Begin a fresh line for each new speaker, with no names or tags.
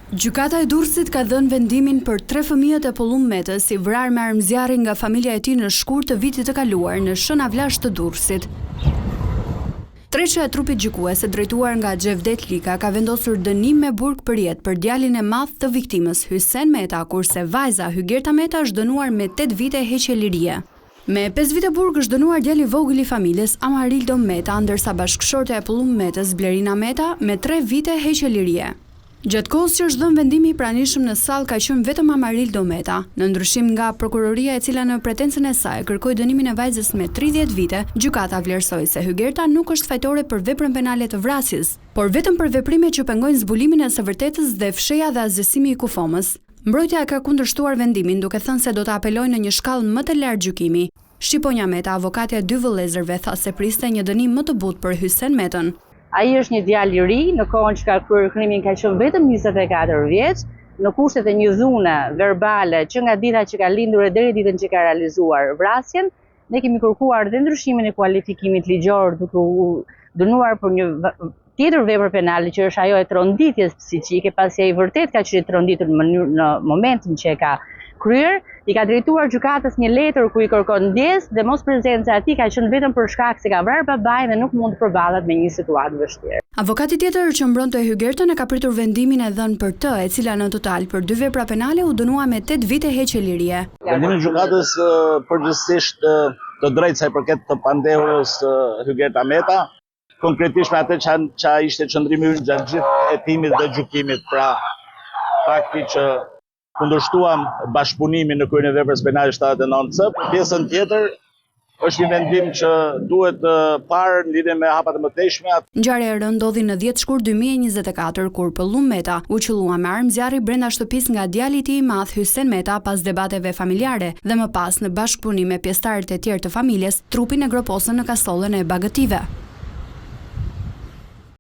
Gjykata e Durrësit ka dhënë vendimin për 3 fëmijët e Pollum Metës si vrarë me armëzjarri nga familja e tij në shkurt të vitit të kaluar në Shën Avlash të Durrësit. Treqja e trupit gjykues e drejtuar nga Xhevdet Lika ka vendosur dënim me burg për jetë për djalin e madh të viktimës Hysen Meta, kurse vajza Hygerta Meta është dënuar me 8 vite heqje lirie. Me 5 vite burg është dënuar djali i vogël i familjes Amarildo Meta, ndërsa bashkëshortja e Pollum Metës Blerina Meta me 3 vite heqje lirie. Gjatë kohës që është dhënë vendimi i pranishëm në sallë ka qenë vetëm Amarildo Meta, në ndryshim nga prokuroria e cila në pretencën e saj kërkoi dënimin e vajzës me 30 vite, gjykata vlerësoi se Hygerta nuk është fajtore për veprën penale të vrasjes, por vetëm për veprime që pengojnë zbulimin e së vërtetës dhe fshehja dhe azhësimi i kufomës. Mbrojtja ka kundërshtuar vendimin duke thënë se do të apelojë në një shkallë më të lartë gjykimi. Shqiponja Meta, avokatja e 2 vëllezërve, tha se priste një dënim më të butë për Hysen Metën.
Ai është një djalë i ri, në kohën që ka kryer krimin ka qenë vetëm 24 vjeç, në kushtet e një dhune verbale që nga dita që ka lindur e deri ditën që ka realizuar vrasjen, ne kemi kërkuar dhe ndryshimin e kualifikimit ligjor duke u dënuar për një tjetër vepër penale që është ajo e tronditjes psiqike, pasi ai vërtet ka qenë tronditur në momentin që e ka kryer, i ka drejtuar gjykatës një letër ku i kërkon ndjesë dhe mos prezenca e tij ka qenë vetëm për shkak se ka vrarë babain dhe nuk mund të përballet me një situatë vështirë.
Avokati tjetër që mbronte Hygertën e ka pritur vendimin e dhënë për të, e cila në total për 2 vepra penale u dënua me 8 vite heqje lirie.
Vendimi i gjykatës përgjithsisht të drejtë sa i përket të pandehurës Hygerta Meta, konkretisht me atë që ishte qëndrimi ynë gjatë gjithë hetimit dhe gjykimit, pra fakti që kundërshtuam bashkëpunimin në kryen e veprës penale 79C. Pjesën tjetër është një vendim që duhet parë në lidhje me hapat e mëtejshme.
Ngjarja e rëndë ndodhi në 10 shkurt 2024 kur Pollum Meta u qellua me armëzjarri brenda shtëpisë nga djali i tij i madh Hysen Meta pas debateve familjare dhe më pas në bashkëpunim me pjesëtarët e tjerë të familjes, trupin e groposën në kastollën e Bagëtive.